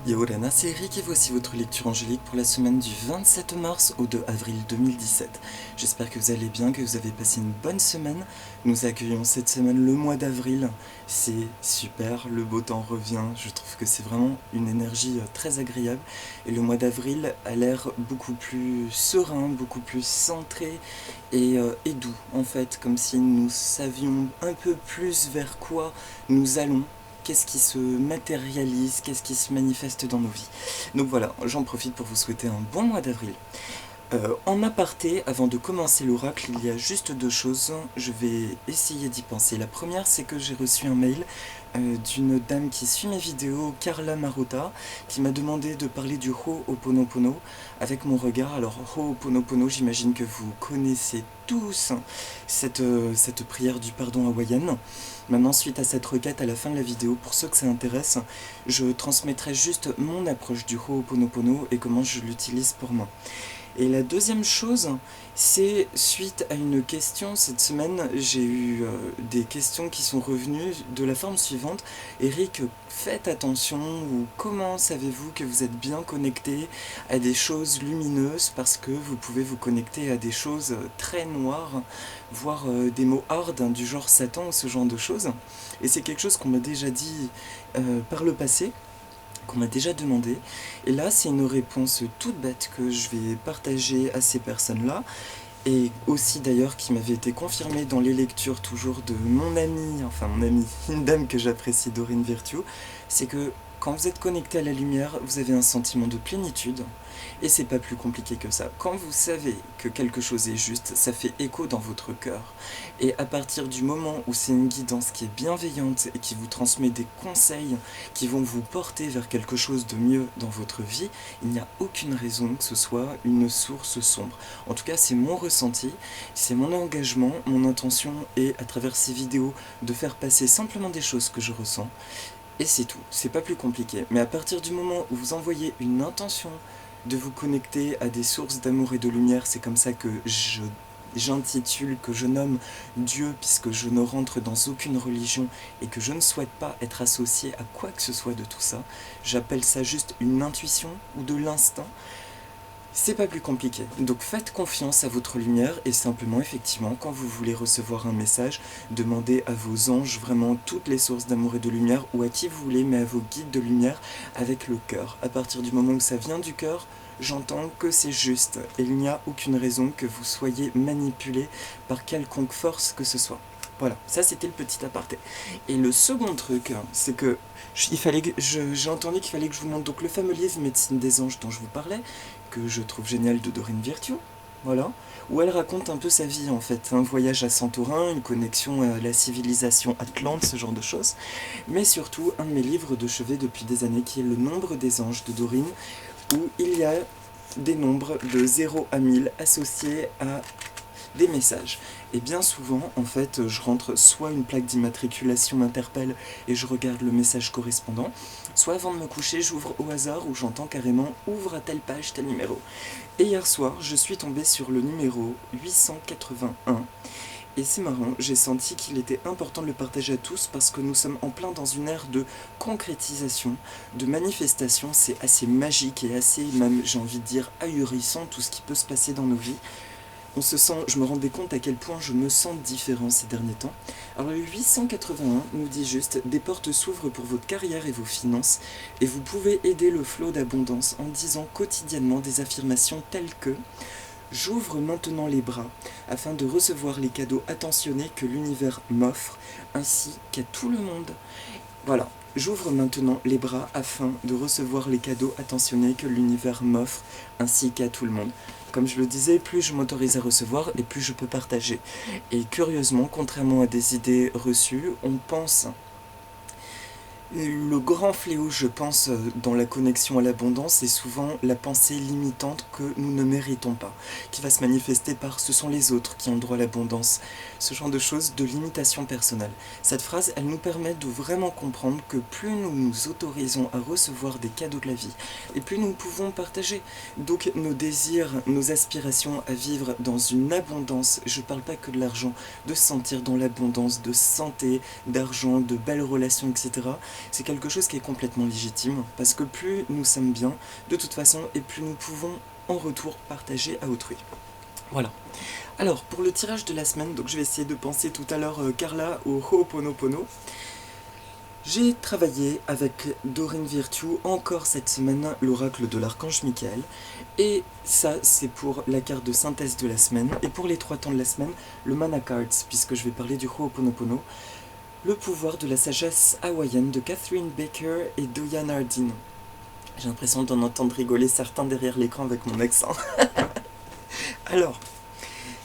Yaorana, c'est Eric et voici votre lecture angélique pour la semaine du 27 mars au 2 avril 2017. J'espère que vous allez bien, que vous avez passé une bonne semaine. Nous accueillons cette semaine le mois d'avril. C'est super, le beau temps revient. Je trouve que c'est vraiment une énergie très agréable. Et le mois d'avril a l'air beaucoup plus serein, beaucoup plus centré et doux en fait, comme si nous savions un peu plus vers quoi nous allons. Qu'est-ce qui se matérialise, qu'est-ce qui se manifeste dans nos vies. Donc voilà, j'en profite pour vous souhaiter un bon mois d'avril. En aparté, avant de commencer l'oracle, il y a juste deux choses, je vais essayer d'y penser. La première, c'est que j'ai reçu un mail d'une dame qui suit mes vidéos, Carla Marotta, qui m'a demandé de parler du Ho'oponopono avec mon regard. Alors Ho'oponopono, j'imagine que vous connaissez tous cette prière du pardon hawaïenne. Maintenant, suite à cette requête, à la fin de la vidéo, pour ceux que ça intéresse, je transmettrai juste mon approche du Ho'oponopono et comment je l'utilise pour moi. Et la deuxième chose, c'est suite à une question, cette semaine, j'ai eu des questions qui sont revenues de la forme suivante. Eric, faites attention, ou comment savez-vous que vous êtes bien connecté à des choses lumineuses parce que vous pouvez vous connecter à des choses très noires, voire des mots hard, du genre Satan ou ce genre de choses. Et c'est quelque chose qu'on m'a déjà dit par le passé, qu'on m'a déjà demandé. Et là, c'est une réponse toute bête que je vais partager à ces personnes-là. Et aussi d'ailleurs qui m'avait été confirmée dans les lectures toujours de mon ami, enfin mon ami, une dame que j'apprécie, Dorine Virtue, c'est que quand vous êtes connecté à la lumière, vous avez un sentiment de plénitude. Et c'est pas plus compliqué que ça. Quand vous savez que quelque chose est juste, ça fait écho dans votre cœur. Et à partir du moment où c'est une guidance qui est bienveillante et qui vous transmet des conseils qui vont vous porter vers quelque chose de mieux dans votre vie, il n'y a aucune raison que ce soit une source sombre. En tout cas, c'est mon ressenti, c'est mon engagement, mon intention est, à travers ces vidéos, de faire passer simplement des choses que je ressens. Et c'est tout, c'est pas plus compliqué. Mais à partir du moment où vous envoyez une intention de vous connecter à des sources d'amour et de lumière, c'est comme ça que j'intitule, que je nomme Dieu, puisque je ne rentre dans aucune religion et que je ne souhaite pas être associé à quoi que ce soit de tout ça. J'appelle ça juste une intuition ou de l'instinct. C'est pas plus compliqué. Donc faites confiance à votre lumière et simplement, effectivement, quand vous voulez recevoir un message, demandez à vos anges vraiment toutes les sources d'amour et de lumière, ou à qui vous voulez, mais à vos guides de lumière avec le cœur. À partir du moment où ça vient du cœur, j'entends que c'est juste et il n'y a aucune raison que vous soyez manipulé par quelconque force que ce soit. Voilà, ça c'était le petit aparté. Et le second truc, c'est que j'ai entendu qu'il fallait que je vous montre donc le fameux livre Médecine des anges dont je vous parlais, que je trouve génial, de Dorine Virtue, voilà, où elle raconte un peu sa vie en fait, un voyage à Santorin, une connexion à la civilisation atlante, ce genre de choses, mais surtout un de mes livres de chevet depuis des années qui est Le Nombre des anges de Dorine, où il y a des nombres de 0 à 1000 associés à des messages. Et bien souvent, en fait, je rentre, soit une plaque d'immatriculation m'interpelle et je regarde le message correspondant, soit avant de me coucher, j'ouvre au hasard où j'entends carrément « ouvre à telle page, tel numéro ». Et hier soir, je suis tombé sur le numéro 881. Et c'est marrant, j'ai senti qu'il était important de le partager à tous parce que nous sommes en plein dans une ère de concrétisation, de manifestation. C'est assez magique et assez, même j'ai envie de dire, ahurissant tout ce qui peut se passer dans nos vies. Je me rendais compte à quel point je me sens différent ces derniers temps. Alors le 881 nous dit juste « Des portes s'ouvrent pour votre carrière et vos finances, et vous pouvez aider le flot d'abondance en disant quotidiennement des affirmations telles que « J'ouvre maintenant les bras afin de recevoir les cadeaux attentionnés que l'univers m'offre, ainsi qu'à tout le monde. » Voilà, j'ouvre maintenant les bras afin de recevoir les cadeaux attentionnés que l'univers m'offre, ainsi qu'à tout le monde. Comme je le disais, plus je m'autorise à recevoir et plus je peux partager. Et curieusement, contrairement à des idées reçues, on pense... Le grand fléau, je pense, dans la connexion à l'abondance, c'est souvent la pensée limitante que nous ne méritons pas, qui va se manifester par « ce sont les autres qui ont droit à l'abondance », ce genre de choses, de limitation personnelle. Cette phrase, elle nous permet de vraiment comprendre que plus nous nous autorisons à recevoir des cadeaux de la vie, et plus nous pouvons partager. Donc nos désirs, nos aspirations à vivre dans une abondance, je parle pas que de l'argent, de se sentir dans l'abondance de santé, d'argent, de belles relations, etc., c'est quelque chose qui est complètement légitime, parce que plus nous sommes bien, de toute façon, et plus nous pouvons en retour partager à autrui. Voilà. Alors, pour le tirage de la semaine, donc je vais essayer de penser tout à l'heure Carla au Ho'oponopono. J'ai travaillé avec Dorine Virtue encore cette semaine l'oracle de l'archange Michael. Et ça, c'est pour la carte de synthèse de la semaine. Et pour les 3 temps de la semaine, le Mana Cards, puisque je vais parler du Ho'oponopono. Le pouvoir de la sagesse hawaïenne de Catherine Baker et Doya Nardine. J'ai l'impression d'en entendre rigoler certains derrière l'écran avec mon accent. Alors,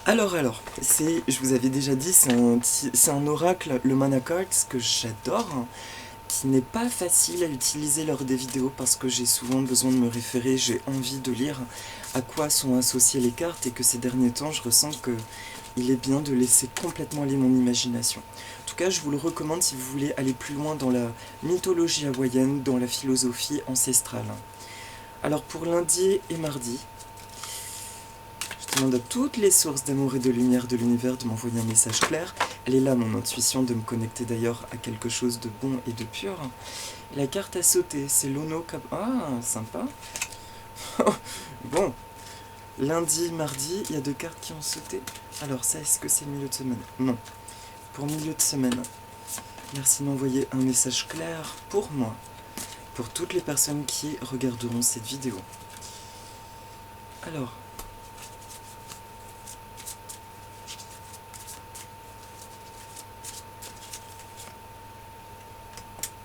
je vous avais déjà dit, c'est un oracle, le Mana Cards, que j'adore, qui n'est pas facile à utiliser lors des vidéos parce que j'ai souvent besoin de me référer, j'ai envie de lire à quoi sont associées les cartes et que ces derniers temps, je ressens que il est bien de laisser complètement aller mon imagination. En tout cas, je vous le recommande si vous voulez aller plus loin dans la mythologie hawaïenne, dans la philosophie ancestrale. Alors pour lundi et mardi, je demande à toutes les sources d'amour et de lumière de l'univers de m'envoyer un message clair. Elle est là, mon intuition, de me connecter d'ailleurs à quelque chose de bon et de pur. Et la carte à sauter, c'est l'Ono Kab... Ah, sympa. Bon, lundi, mardi, il y a 2 cartes qui ont sauté. Alors ça, est-ce que c'est milieu de semaine? Non. Pour milieu de semaine, merci d'envoyer un message clair pour moi, pour toutes les personnes qui regarderont cette vidéo. Alors...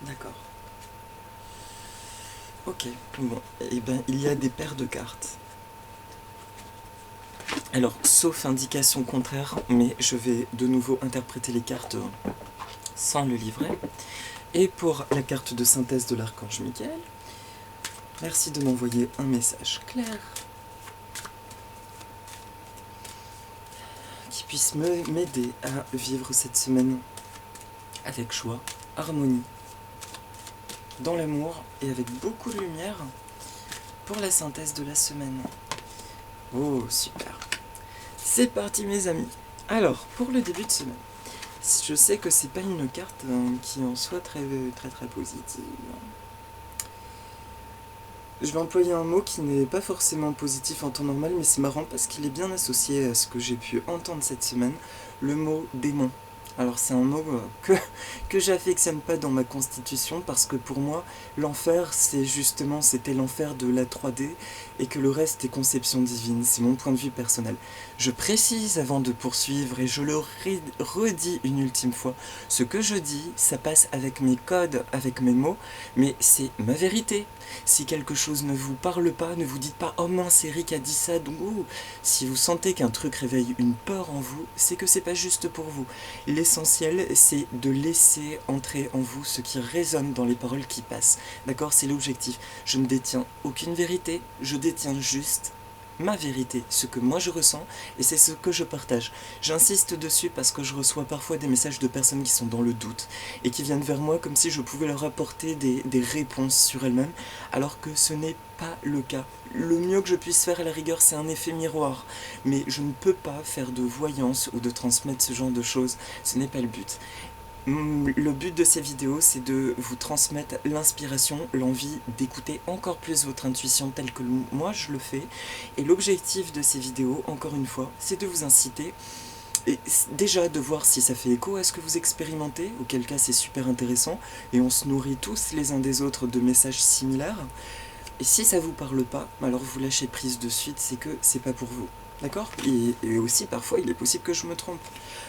D'accord. Ok, bon, et ben il y a des paires de cartes. Alors, sauf indication contraire, mais je vais de nouveau interpréter les cartes sans le livret. Et pour la carte de synthèse de l'archange Michael, merci de m'envoyer un message clair qui puisse m'aider à vivre cette semaine avec choix, harmonie, dans l'amour et avec beaucoup de lumière pour la synthèse de la semaine. Oh, super. C'est parti mes amis. Alors, pour le début de semaine, je sais que c'est pas une carte qui en soit très positive. Je vais employer un mot qui n'est pas forcément positif en temps normal, mais c'est marrant parce qu'il est bien associé à ce que j'ai pu entendre cette semaine, le mot démon. Alors c'est un mot que j'affectionne pas dans ma constitution parce que pour moi l'enfer c'était l'enfer de la 3D et que le reste est conception divine, c'est mon point de vue personnel. Je précise avant de poursuivre et je le redis une ultime fois, ce que je dis ça passe avec mes codes, avec mes mots, mais c'est ma vérité. Si quelque chose ne vous parle pas, ne vous dites pas oh mince Eric a dit ça, donc si vous sentez qu'un truc réveille une peur en vous, c'est que c'est pas juste pour vous. L'essentiel, c'est de laisser entrer en vous ce qui résonne dans les paroles qui passent. D'accord? C'est l'objectif. Je ne détiens aucune vérité, je détiens juste ma vérité, ce que moi je ressens, et c'est ce que je partage. J'insiste dessus parce que je reçois parfois des messages de personnes qui sont dans le doute, et qui viennent vers moi comme si je pouvais leur apporter des réponses sur elles-mêmes, alors que ce n'est pas le cas. Le mieux que je puisse faire à la rigueur, c'est un effet miroir, mais je ne peux pas faire de voyance ou de transmettre ce genre de choses, ce n'est pas le but. Le but de ces vidéos, c'est de vous transmettre l'inspiration, l'envie d'écouter encore plus votre intuition telle que moi je le fais. Et l'objectif de ces vidéos, encore une fois, c'est de vous inciter, et déjà de voir si ça fait écho à ce que vous expérimentez, auquel cas c'est super intéressant, et on se nourrit tous les uns des autres de messages similaires. Et si ça vous parle pas, alors vous lâchez prise de suite, c'est que c'est pas pour vous. D'accord? Et aussi, parfois, il est possible que je me trompe.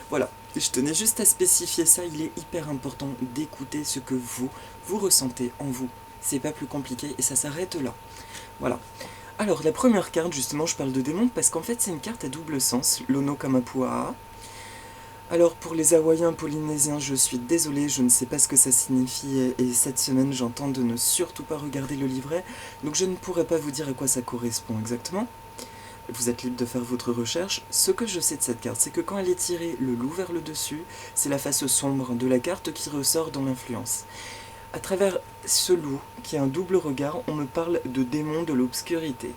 Voilà, je tenais juste à spécifier ça, il est hyper important d'écouter ce que vous ressentez en vous. C'est pas plus compliqué et ça s'arrête là. Voilà. Alors, la première carte, justement, je parle de démon parce qu'en fait, c'est une carte à double sens, l'Ono Kamapuaa. Alors, pour les Hawaïens polynésiens, je suis désolée, je ne sais pas ce que ça signifie et cette semaine, j'entends de ne surtout pas regarder le livret, donc je ne pourrais pas vous dire à quoi ça correspond exactement. Vous êtes libre de faire votre recherche. Ce que je sais de cette carte, c'est que quand elle est tirée le loup vers le dessus, c'est la face sombre de la carte qui ressort dans l'influence. À travers ce loup, qui a un double regard, on me parle de démon de l'obscurité.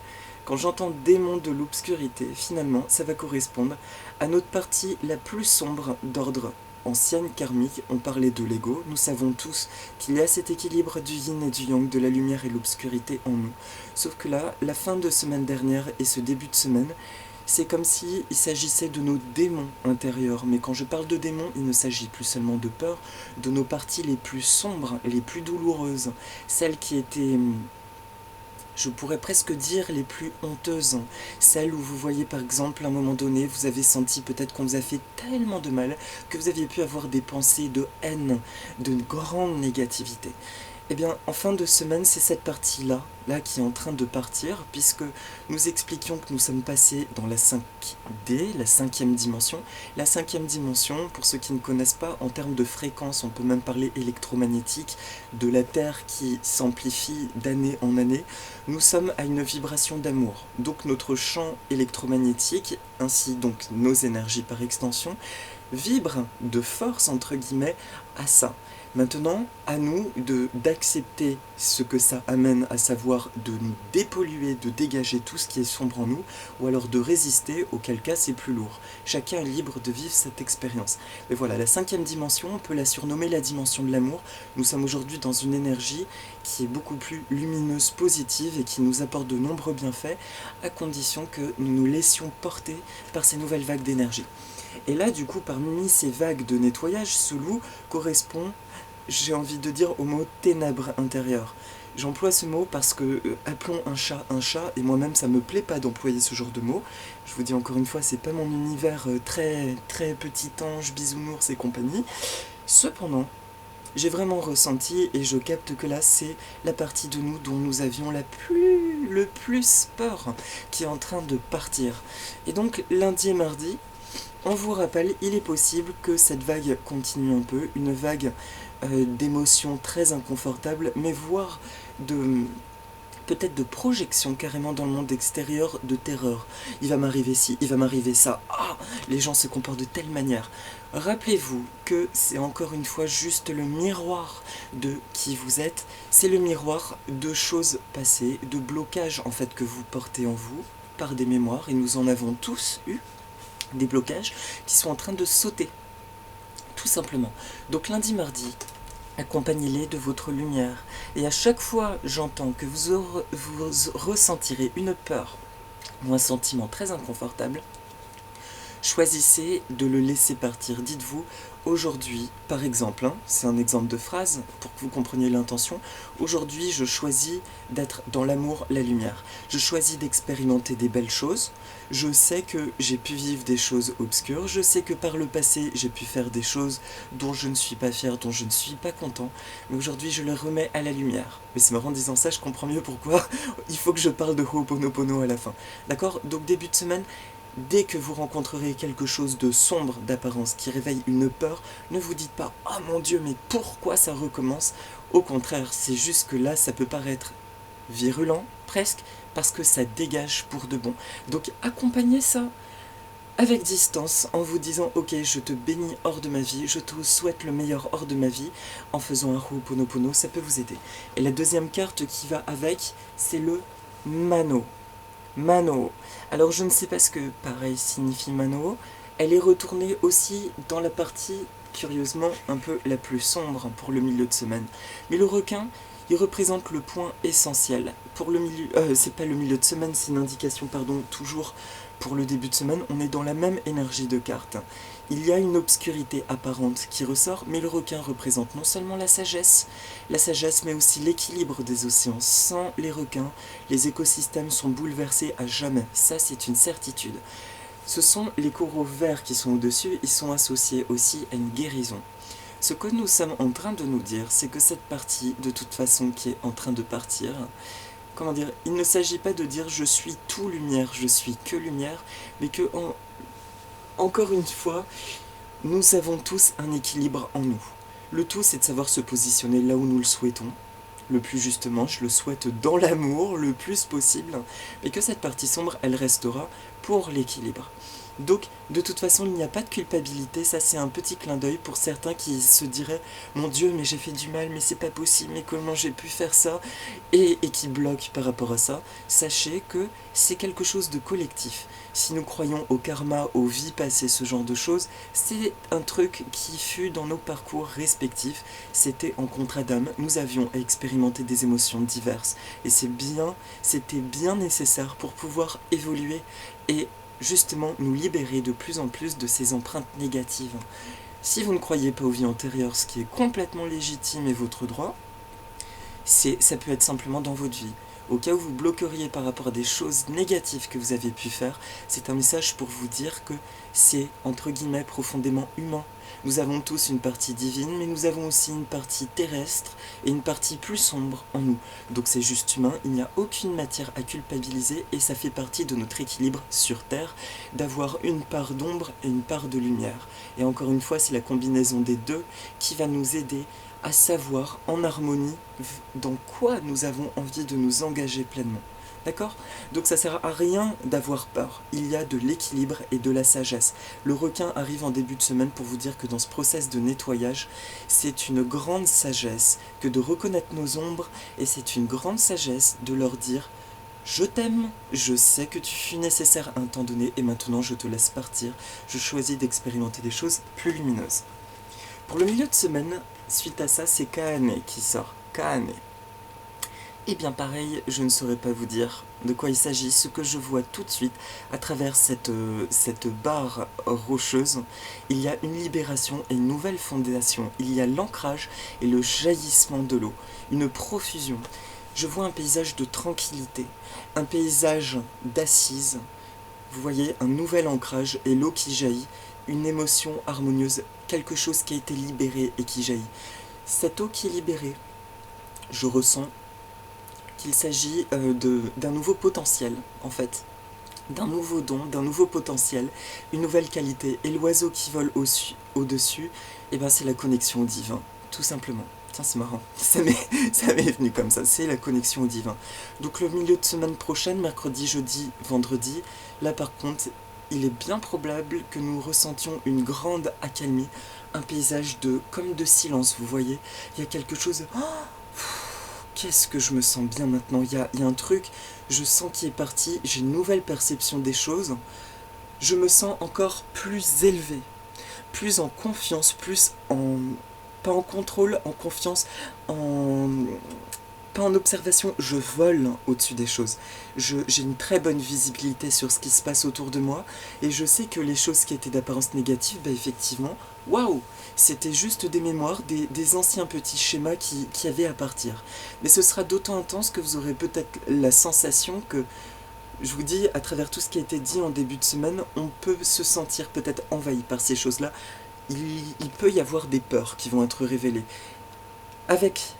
Quand j'entends démon de l'obscurité, finalement, ça va correspondre à notre partie la plus sombre d'ordre ancienne karmique, on parlait de l'ego. Nous savons tous qu'il y a cet équilibre du yin et du yang, de la lumière et l'obscurité en nous. Sauf que là, la fin de semaine dernière et ce début de semaine, c'est comme si il s'agissait de nos démons intérieurs. Mais quand je parle de démons, il ne s'agit plus seulement de peur, de nos parties les plus sombres, les plus douloureuses, celles qui étaient, je pourrais presque dire, les plus honteuses. Celles où vous voyez par exemple, à un moment donné, vous avez senti peut-être qu'on vous a fait tellement de mal que vous aviez pu avoir des pensées de haine, de grande négativité. Eh bien, en fin de semaine, c'est cette partie-là, là, qui est en train de partir, puisque nous expliquions que nous sommes passés dans la 5D, la cinquième dimension. La cinquième dimension, pour ceux qui ne connaissent pas, en termes de fréquence, on peut même parler électromagnétique, de la Terre qui s'amplifie d'année en année. Nous sommes à une vibration d'amour. Donc notre champ électromagnétique, ainsi donc nos énergies par extension, vibrent de force, entre guillemets, à ça. Maintenant, à nous d'accepter ce que ça amène, à savoir de nous dépolluer, de dégager tout ce qui est sombre en nous, ou alors de résister, auquel cas c'est plus lourd. Chacun est libre de vivre cette expérience. Mais voilà, la cinquième dimension, on peut la surnommer la dimension de l'amour. Nous sommes aujourd'hui dans une énergie qui est beaucoup plus lumineuse, positive, et qui nous apporte de nombreux bienfaits, à condition que nous nous laissions porter par ces nouvelles vagues d'énergie. Et là, du coup, parmi ces vagues de nettoyage, ce loup correspond, j'ai envie de dire, au mot ténèbres intérieures. J'emploie ce mot parce que, appelons un chat, et moi-même ça me plaît pas d'employer ce genre de mot. Je vous dis encore une fois, c'est pas mon univers très, très petit ange, bisounours et compagnie. Cependant, j'ai vraiment ressenti, et je capte que là, c'est la partie de nous dont nous avions le plus peur, qui est en train de partir. Et donc, lundi et mardi, on vous rappelle, il est possible que cette vague continue un peu, une vague d'émotions très inconfortables, mais voire peut-être de projection carrément dans le monde extérieur, de terreur. Il va m'arriver ci, il va m'arriver ça. Ah, les gens se comportent de telle manière. Rappelez-vous que c'est encore une fois juste le miroir de qui vous êtes. C'est le miroir de choses passées, de blocages en fait que vous portez en vous par des mémoires, et nous en avons tous eu. Des blocages qui sont en train de sauter, tout simplement. Donc lundi, mardi, accompagnez-les de votre lumière. Et à chaque fois, j'entends que vous ressentirez une peur ou un sentiment très inconfortable, choisissez de le laisser partir. Dites-vous, aujourd'hui, par exemple, c'est un exemple de phrase pour que vous compreniez l'intention, aujourd'hui je choisis d'être dans l'amour, la lumière. Je choisis d'expérimenter des belles choses. Je sais que j'ai pu vivre des choses obscures. Je sais que par le passé, j'ai pu faire des choses dont je ne suis pas fier, dont je ne suis pas content. Mais aujourd'hui, je les remets à la lumière. Mais c'est marrant en disant ça, je comprends mieux pourquoi il faut que je parle de Ho'oponopono à la fin. D'accord? Donc début de semaine, dès que vous rencontrerez quelque chose de sombre d'apparence qui réveille une peur, ne vous dites pas « Oh mon Dieu, mais pourquoi ça recommence ?» Au contraire, c'est juste que là, ça peut paraître virulent, presque, parce que ça dégage pour de bon. Donc accompagnez ça avec distance, en vous disant « Ok, je te bénis hors de ma vie, je te souhaite le meilleur hors de ma vie », en faisant un Ho'oponopono, ça peut vous aider. Et la deuxième carte qui va avec, c'est le Mano. Mano. Alors je ne sais pas ce que pareil signifie Mano. Elle est retournée aussi dans la partie, curieusement, un peu la plus sombre pour le milieu de semaine. Mais le requin, il représente le point essentiel. Pour le milieu, c'est pas le milieu de semaine, c'est une indication, pardon, toujours pour le début de semaine, on est dans la même énergie de carte. Il y a une obscurité apparente qui ressort, mais le requin représente non seulement la sagesse, mais aussi l'équilibre des océans. Sans les requins, les écosystèmes sont bouleversés à jamais. Ça, c'est une certitude. Ce sont les coraux verts qui sont au-dessus, ils sont associés aussi à une guérison. Ce que nous sommes en train de nous dire, c'est que cette partie, de toute façon, qui est en train de partir, comment dire, il ne s'agit pas de dire je suis tout lumière, je suis que lumière, mais que, encore une fois, nous avons tous un équilibre en nous. Le tout, c'est de savoir se positionner là où nous le souhaitons. Le plus justement, je le souhaite dans l'amour, le plus possible, mais que cette partie sombre, elle restera pour l'équilibre. Donc, de toute façon, il n'y a pas de culpabilité, ça c'est un petit clin d'œil pour certains qui se diraient « Mon Dieu, mais j'ai fait du mal, mais c'est pas possible, mais comment j'ai pu faire ça ?» et qui bloquent par rapport à ça. Sachez que c'est quelque chose de collectif. Si nous croyons au karma, aux vies passées, ce genre de choses, c'est un truc qui fut dans nos parcours respectifs. C'était en contrat d'âme, nous avions expérimenté des émotions diverses. Et c'était bien nécessaire pour pouvoir évoluer et justement nous libérer de plus en plus de ces empreintes négatives. Si vous ne croyez pas aux vies antérieures, ce qui est complètement légitime et votre droit, ça peut être simplement dans votre vie. Au cas où vous bloqueriez par rapport à des choses négatives que vous avez pu faire, c'est un message pour vous dire que c'est, entre guillemets, profondément humain. Nous avons tous une partie divine, mais nous avons aussi une partie terrestre et une partie plus sombre en nous. Donc c'est juste humain, il n'y a aucune matière à culpabiliser et ça fait partie de notre équilibre sur Terre d'avoir une part d'ombre et une part de lumière. Et encore une fois, c'est la combinaison des deux qui va nous aider à savoir en harmonie dans quoi nous avons envie de nous engager pleinement. D'accord? Donc ça sert à rien d'avoir peur. Il y a de l'équilibre et de la sagesse. Le requin arrive en début de semaine pour vous dire que dans ce process de nettoyage, c'est une grande sagesse que de reconnaître nos ombres et c'est une grande sagesse de leur dire je t'aime, je sais que tu fus nécessaire à un temps donné et maintenant je te laisse partir. Je choisis d'expérimenter des choses plus lumineuses. Pour le milieu de semaine, suite à ça, c'est Kahane qui sort. Kahane. Et bien pareil, je ne saurais pas vous dire de quoi il s'agit. Ce que je vois tout de suite à travers cette barre rocheuse, il y a une libération et une nouvelle fondation. Il y a l'ancrage et le jaillissement de l'eau. Une profusion. Je vois un paysage de tranquillité, un paysage d'assises. Vous voyez, un nouvel ancrage et l'eau qui jaillit, une émotion harmonieuse, quelque chose qui a été libéré et qui jaillit. Cette eau qui est libérée, je ressens qu'il s'agit d'un nouveau potentiel, en fait. D'un nouveau don, d'un nouveau potentiel, une nouvelle qualité. Et l'oiseau qui vole au-dessus, eh ben c'est la connexion au divin, tout simplement. Tiens, c'est marrant, ça m'est venu comme ça, c'est la connexion au divin. Donc le milieu de semaine prochaine, mercredi, jeudi, vendredi, là par contre, il est bien probable que nous ressentions une grande accalmie, un paysage comme de silence, vous voyez. Il y a quelque chose... Oh, qu'est-ce que je me sens bien maintenant, il y a un truc, je sens qu'il est parti, j'ai une nouvelle perception des choses, je me sens encore plus élevé, plus en confiance, pas en contrôle, en confiance, pas en observation, je vole au-dessus des choses. J'ai une très bonne visibilité sur ce qui se passe autour de moi, et je sais que les choses qui étaient d'apparence négative, bah effectivement, waouh, c'était juste des mémoires, des anciens petits schémas qui avaient à partir. Mais ce sera d'autant intense que vous aurez peut-être la sensation que, je vous dis, à travers tout ce qui a été dit en début de semaine, on peut se sentir peut-être envahi par ces choses-là. Il peut y avoir des peurs qui vont être révélées. Avec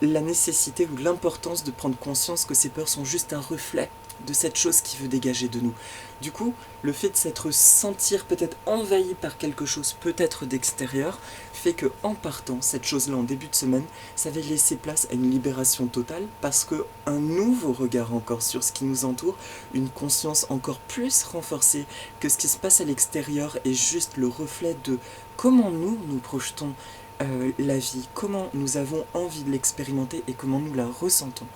la nécessité ou l'importance de prendre conscience que ces peurs sont juste un reflet de cette chose qui veut dégager de nous. Du coup, le fait de s'être sentir peut-être envahi par quelque chose, peut-être d'extérieur, fait que en partant, cette chose-là en début de semaine, ça va laisser place à une libération totale, parce que un nouveau regard encore sur ce qui nous entoure, une conscience encore plus renforcée que ce qui se passe à l'extérieur est juste le reflet de comment nous projetons la vie, comment nous avons envie de l'expérimenter et comment nous la ressentons.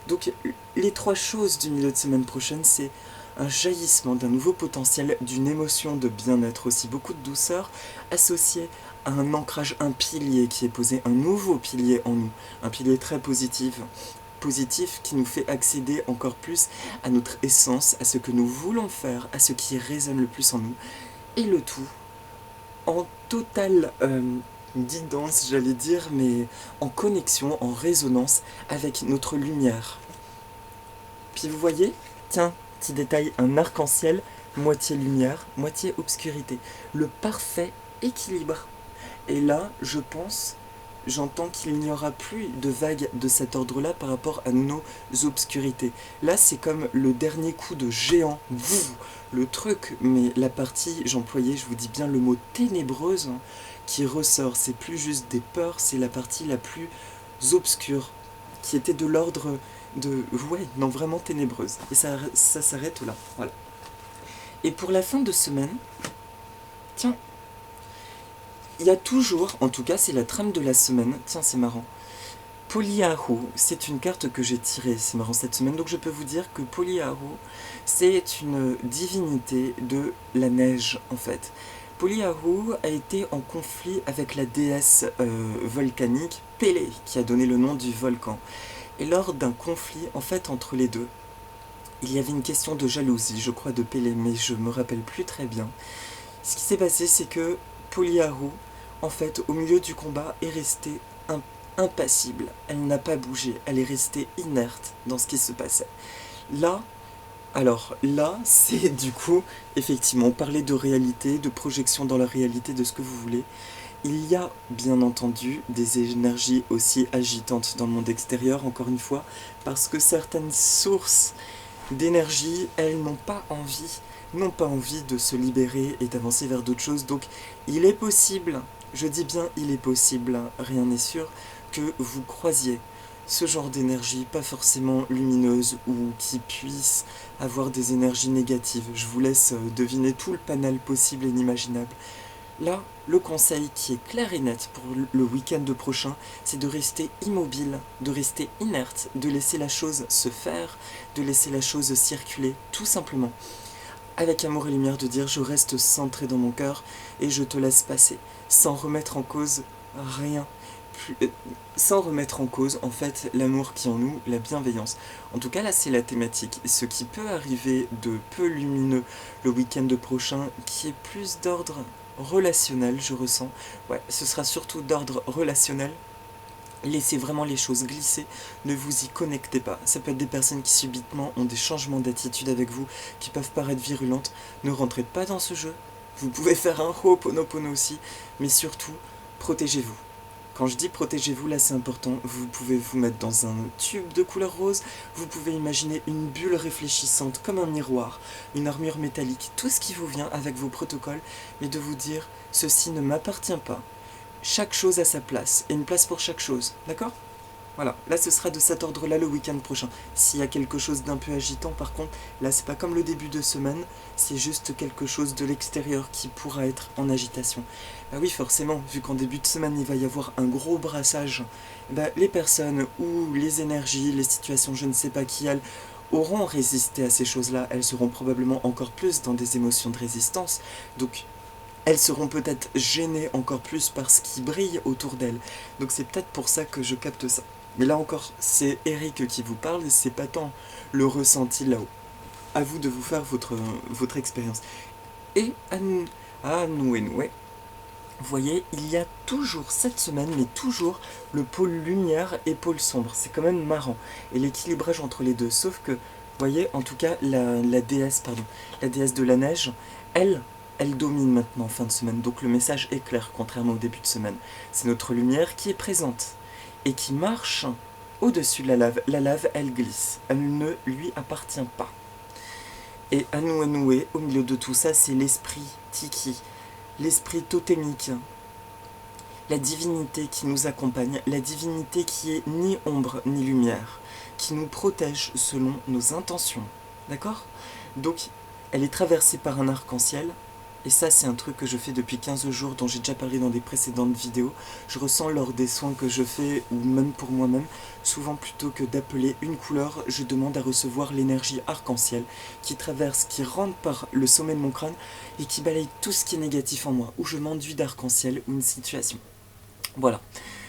Donc les trois choses du milieu de semaine prochaine, c'est un jaillissement d'un nouveau potentiel, d'une émotion de bien-être aussi, beaucoup de douceur, associée à un ancrage, un pilier qui est posé, un nouveau pilier en nous, un pilier très positif qui nous fait accéder encore plus à notre essence, à ce que nous voulons faire, à ce qui résonne le plus en nous, et le tout en totale guidance, j'allais dire, mais en connexion, en résonance avec notre lumière. Puis vous voyez, tiens, petit détail, un arc-en-ciel, moitié lumière, moitié obscurité. Le parfait équilibre. Et là, j'entends qu'il n'y aura plus de vagues de cet ordre-là par rapport à nos obscurités. Là, c'est comme le dernier coup de géant. Le truc, mais la partie, j'employais, je vous dis bien le mot ténébreuse, qui ressort. C'est plus juste des peurs, c'est la partie la plus obscure, qui était de l'ordre de... Ouais, non, vraiment ténébreuse. Et ça s'arrête là, voilà. Et pour la fin de semaine, tiens, il y a toujours, en tout cas c'est la trame de la semaine, tiens c'est marrant, Poliahu, c'est une carte que j'ai tirée, c'est marrant cette semaine, donc je peux vous dire que Poliahu, c'est une divinité de la neige en fait. Poliahu a été en conflit avec la déesse volcanique Pélé, qui a donné le nom du volcan. Et lors d'un conflit en fait entre les deux, il y avait une question de jalousie, je crois, de Pélé, mais je me rappelle plus très bien. Ce qui s'est passé, c'est que Poliahu, en fait, au milieu du combat, est restée impassible. Elle n'a pas bougé, elle est restée inerte dans ce qui se passait. Là, c'est du coup, effectivement, parler de réalité, de projection dans la réalité, de ce que vous voulez. Il y a, bien entendu, des énergies aussi agitantes dans le monde extérieur, encore une fois, parce que certaines sources d'énergie, elles n'ont pas envie de se libérer et d'avancer vers d'autres choses. Donc, il est possible, je dis bien il est possible, rien n'est sûr, que vous croisiez ce genre d'énergie, pas forcément lumineuse ou qui puisse avoir des énergies négatives. Je vous laisse deviner tout le panel possible et inimaginable. Là, le conseil qui est clair et net pour le week-end prochain, c'est de rester immobile, de rester inerte, de laisser la chose se faire, de laisser la chose circuler, tout simplement. Avec amour et lumière, de dire je reste centré dans mon cœur et je te laisse passer, sans remettre en cause rien. Sans remettre en cause en fait l'amour qui est en nous, la bienveillance. En tout cas là c'est la thématique. Ce qui peut arriver de peu lumineux le week-end prochain, qui est plus d'ordre relationnel, je ressens. Ouais, ce sera surtout d'ordre relationnel. Laissez vraiment les choses glisser, ne vous y connectez pas. Ça peut être des personnes qui subitement ont des changements d'attitude avec vous, qui peuvent paraître virulentes. Ne rentrez pas dans ce jeu. Vous pouvez faire un Ho'oponopono aussi, mais surtout, protégez-vous. Quand je dis protégez-vous, là c'est important, vous pouvez vous mettre dans un tube de couleur rose, vous pouvez imaginer une bulle réfléchissante comme un miroir, une armure métallique, tout ce qui vous vient avec vos protocoles, mais de vous dire ceci ne m'appartient pas. Chaque chose a sa place, et une place pour chaque chose, d'accord ? Voilà, là ce sera de cet ordre-là le week-end prochain. S'il y a quelque chose d'un peu agitant, par contre, là c'est pas comme le début de semaine, c'est juste quelque chose de l'extérieur qui pourra être en agitation. Bah oui, forcément, vu qu'en début de semaine il va y avoir un gros brassage, bah, les personnes ou les énergies, les situations, je ne sais pas qui elles, auront résisté à ces choses-là, elles seront probablement encore plus dans des émotions de résistance, donc elles seront peut-être gênées encore plus par ce qui brille autour d'elles. Donc c'est peut-être pour ça que je capte ça. Mais là encore, c'est Eric qui vous parle, c'est pas tant le ressenti là-haut. À vous de vous faire votre expérience. Et à nous, vous voyez, il y a toujours cette semaine, mais toujours le pôle lumière et pôle sombre. C'est quand même marrant. Et l'équilibrage entre les deux. Sauf que, vous voyez, en tout cas, la déesse de la neige, elle domine maintenant en fin de semaine. Donc le message est clair, contrairement au début de semaine. C'est notre lumière qui est présente et qui marche au-dessus de la lave. La lave, elle glisse. Elle ne lui appartient pas. Et Anu-Anoué, au milieu de tout ça, c'est l'esprit Tiki, l'esprit totémique, la divinité qui nous accompagne, la divinité qui est ni ombre ni lumière, qui nous protège selon nos intentions. D'accord ? Donc, elle est traversée par un arc-en-ciel. Et ça, c'est un truc que je fais depuis 15 jours, dont j'ai déjà parlé dans des précédentes vidéos. Je ressens lors des soins que je fais, ou même pour moi-même, souvent plutôt que d'appeler une couleur, je demande à recevoir l'énergie arc-en-ciel qui traverse, qui rentre par le sommet de mon crâne et qui balaye tout ce qui est négatif en moi, où je m'enduis d'arc-en-ciel ou une situation. Voilà.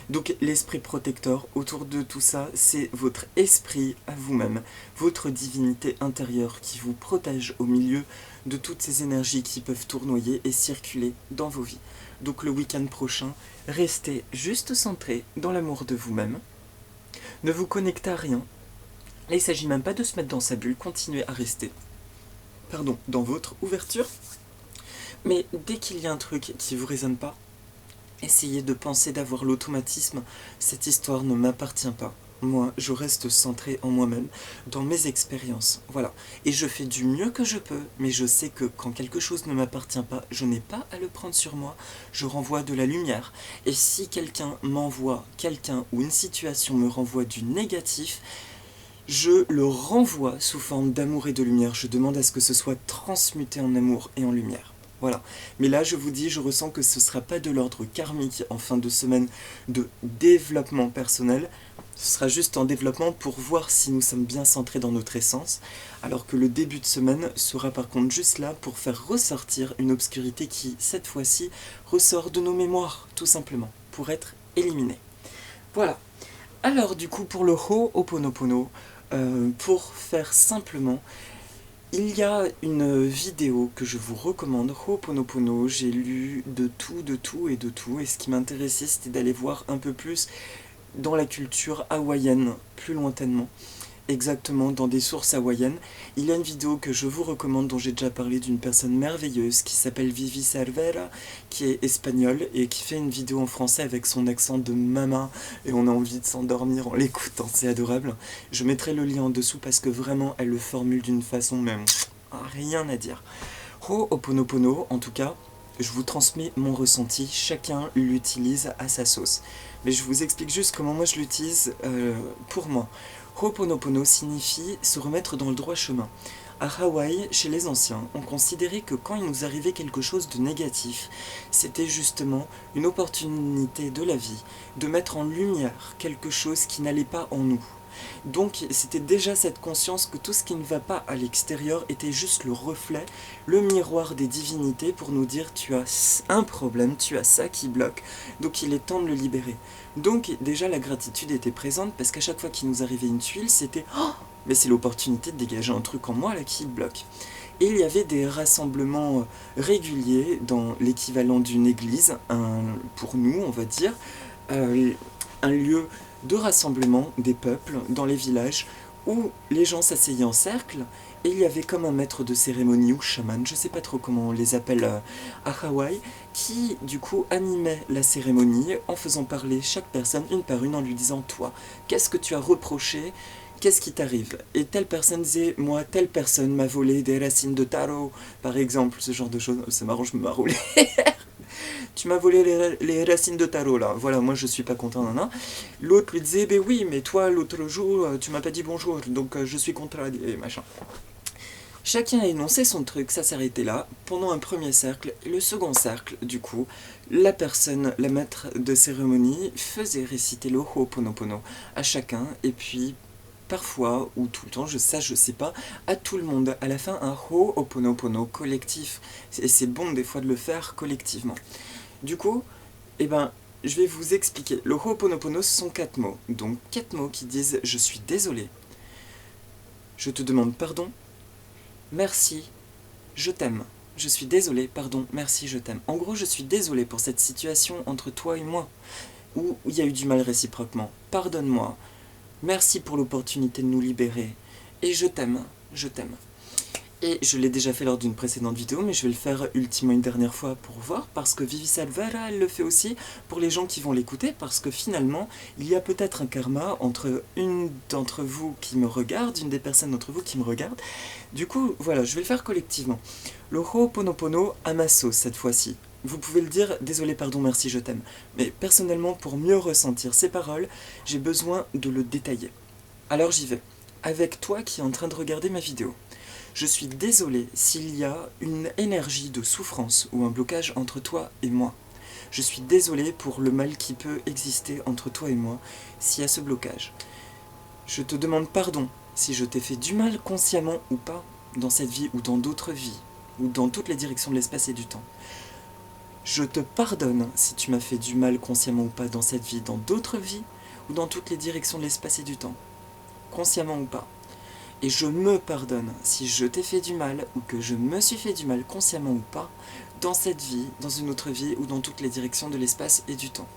Donc l'esprit protecteur autour de tout ça, c'est votre esprit à vous-même, votre divinité intérieure qui vous protège au milieu de toutes ces énergies qui peuvent tournoyer et circuler dans vos vies. Donc le week-end prochain, restez juste centré dans l'amour de vous-même, ne vous connectez à rien. Là, il ne s'agit même pas de se mettre dans sa bulle, continuez à rester dans votre ouverture. Mais dès qu'il y a un truc qui ne vous résonne pas, essayez de penser d'avoir l'automatisme, cette histoire ne m'appartient pas. Moi, je reste centré en moi-même, dans mes expériences, voilà. Et je fais du mieux que je peux, mais je sais que quand quelque chose ne m'appartient pas, je n'ai pas à le prendre sur moi, je renvoie de la lumière. Et si quelqu'un ou une situation me renvoie du négatif, je le renvoie sous forme d'amour et de lumière. Je demande à ce que ce soit transmuté en amour et en lumière. Voilà. Mais là, je vous dis, je ressens que ce ne sera pas de l'ordre karmique en fin de semaine de développement personnel. Ce sera juste en développement pour voir si nous sommes bien centrés dans notre essence, alors que le début de semaine sera par contre juste là pour faire ressortir une obscurité qui, cette fois-ci, ressort de nos mémoires, tout simplement, pour être éliminée. Voilà. Alors du coup, pour le Ho'oponopono, pour faire simplement, il y a une vidéo que je vous recommande, Ho'oponopono. J'ai lu de tout, et ce qui m'intéressait, c'était d'aller voir un peu plus dans la culture hawaïenne, plus lointainement, exactement dans des sources hawaïennes. Il y a une vidéo que je vous recommande, dont j'ai déjà parlé, d'une personne merveilleuse qui s'appelle Vivi Cervera, qui est espagnole et qui fait une vidéo en français avec son accent de mama, et on a envie de s'endormir en l'écoutant, c'est adorable. Je mettrai le lien en dessous parce que vraiment elle le formule d'une façon même rien à dire. Ho'oponopono, en tout cas, je vous transmets mon ressenti, chacun l'utilise à sa sauce. Mais je vous explique juste comment moi je l'utilise pour moi. Ho'oponopono signifie se remettre dans le droit chemin. À Hawaï, chez les anciens, on considérait que quand il nous arrivait quelque chose de négatif, c'était justement une opportunité de la vie de mettre en lumière quelque chose qui n'allait pas en nous. Donc c'était déjà cette conscience que tout ce qui ne va pas à l'extérieur était juste le reflet, le miroir des divinités pour nous dire tu as un problème, tu as ça qui bloque, donc il est temps de le libérer. Donc déjà la gratitude était présente parce qu'à chaque fois qu'il nous arrivait une tuile, c'était oh, mais c'est l'opportunité de dégager un truc en moi là qui bloque. Et il y avait des rassemblements réguliers dans l'équivalent d'une église, pour nous on va dire, un lieu de rassemblement des peuples dans les villages où les gens s'asseyaient en cercle et il y avait comme un maître de cérémonie ou chaman, je sais pas trop comment on les appelle à Hawaï, qui du coup animait la cérémonie en faisant parler chaque personne une par une en lui disant toi, qu'est-ce que tu as reproché, qu'est-ce qui t'arrive? Et telle personne disait moi, telle personne m'a volé des racines de taro, par exemple, ce genre de choses. C'est marrant, je me marre les tu m'as volé les racines de taro là, voilà, moi je suis pas content, nan. L'autre lui disait, ben oui, mais toi l'autre jour tu m'as pas dit bonjour, donc je suis contrarié, et machin. Chacun a énoncé son truc, ça s'arrêtait là, pendant un premier cercle, et le second cercle, du coup, la personne, la maître de cérémonie, faisait réciter le Ho'oponopono à chacun, et puis parfois, ou tout le temps, je sais pas, à tout le monde, à la fin, un Ho'oponopono collectif, et c'est bon des fois de le faire collectivement. Du coup, eh ben, je vais vous expliquer. Le Ho'oponopono, ce sont 4 mots. Donc 4 mots qui disent « Je suis désolé »,« Je te demande pardon »,« Merci »,« Je t'aime ». Je suis désolé, pardon, merci, je t'aime. En gros, je suis désolé pour cette situation entre toi et moi, où il y a eu du mal réciproquement. Pardonne-moi. Merci pour l'opportunité de nous libérer. Et je t'aime, je t'aime. Et je l'ai déjà fait lors d'une précédente vidéo, mais je vais le faire ultimement une dernière fois pour voir, parce que Vivi Salvara, elle le fait aussi pour les gens qui vont l'écouter, parce que finalement, il y a peut-être un karma entre une d'entre vous qui me regarde, une des personnes d'entre vous qui me regarde. Du coup, voilà, je vais le faire collectivement. Le Ho'oponopono à ma sauce cette fois-ci. Vous pouvez le dire, désolé, pardon, merci, je t'aime. Mais personnellement, pour mieux ressentir ces paroles, j'ai besoin de le détailler. Alors j'y vais. Avec toi qui es en train de regarder ma vidéo. Je suis désolé s'il y a une énergie de souffrance ou un blocage entre toi et moi. Je suis désolé pour le mal qui peut exister entre toi et moi s'il y a ce blocage. Je te demande pardon si je t'ai fait du mal consciemment ou pas dans cette vie ou dans d'autres vies ou dans toutes les directions de l'espace et du temps. Je te pardonne si tu m'as fait du mal consciemment ou pas dans cette vie, dans d'autres vies ou dans toutes les directions de l'espace et du temps, consciemment ou pas. Et je me pardonne si je t'ai fait du mal ou que je me suis fait du mal consciemment ou pas dans cette vie, dans une autre vie ou dans toutes les directions de l'espace et du temps.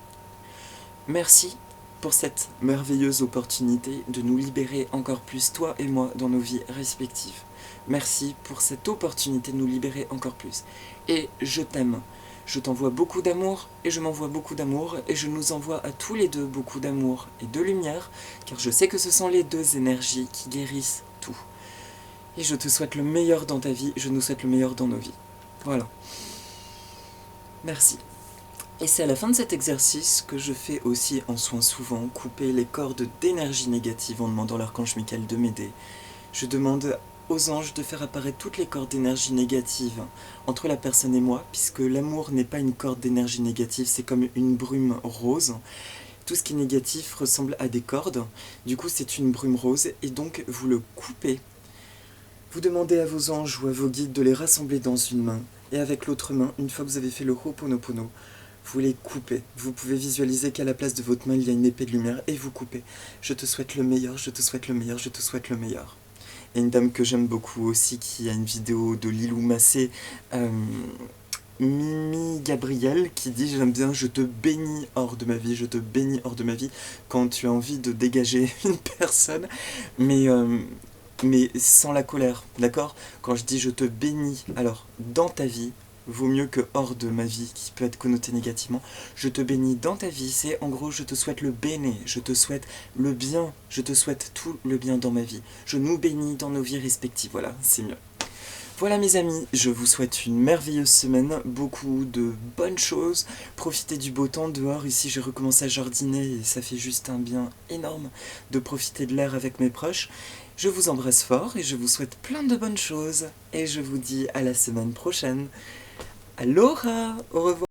Merci pour cette merveilleuse opportunité de nous libérer encore plus, toi et moi, dans nos vies respectives. Merci pour cette opportunité de nous libérer encore plus. Et je t'aime. Je t'envoie beaucoup d'amour et je m'envoie beaucoup d'amour et je nous envoie à tous les deux beaucoup d'amour et de lumière, car je sais que ce sont les deux énergies qui guérissent tout. Et je te souhaite le meilleur dans ta vie, je nous souhaite le meilleur dans nos vies. Voilà. Merci. Et c'est à la fin de cet exercice que je fais aussi en soin souvent couper les cordes d'énergie négative en demandant l'archange Michael de m'aider. Je demande aux anges de faire apparaître toutes les cordes d'énergie négative entre la personne et moi, puisque l'amour n'est pas une corde d'énergie négative, c'est comme une brume rose. Tout ce qui est négatif ressemble à des cordes, du coup c'est une brume rose, et donc vous le coupez. Vous demandez à vos anges ou à vos guides de les rassembler dans une main, et avec l'autre main, une fois que vous avez fait le Ho'oponopono, vous les coupez. Vous pouvez visualiser qu'à la place de votre main, il y a une épée de lumière, et vous coupez. Je te souhaite le meilleur, je te souhaite le meilleur, je te souhaite le meilleur. Et une dame que j'aime beaucoup aussi, qui a une vidéo de Lilou Massé, Mimi Gabriel, qui dit j'aime bien, je te bénis hors de ma vie, je te bénis hors de ma vie, quand tu as envie de dégager une personne, mais sans la colère, d'accord? Quand je dis je te bénis, alors dans ta vie, vaut mieux que hors de ma vie, qui peut être connoté négativement, je te bénis dans ta vie, c'est en gros je te souhaite le béné, je te souhaite le bien, je te souhaite tout le bien dans ma vie, je nous bénis dans nos vies respectives, voilà, c'est mieux. Voilà mes amis, je vous souhaite une merveilleuse semaine, beaucoup de bonnes choses, profitez du beau temps dehors, ici j'ai recommencé à jardiner et ça fait juste un bien énorme de profiter de l'air avec mes proches. Je vous embrasse fort et je vous souhaite plein de bonnes choses et je vous dis à la semaine prochaine. Aloha, au revoir.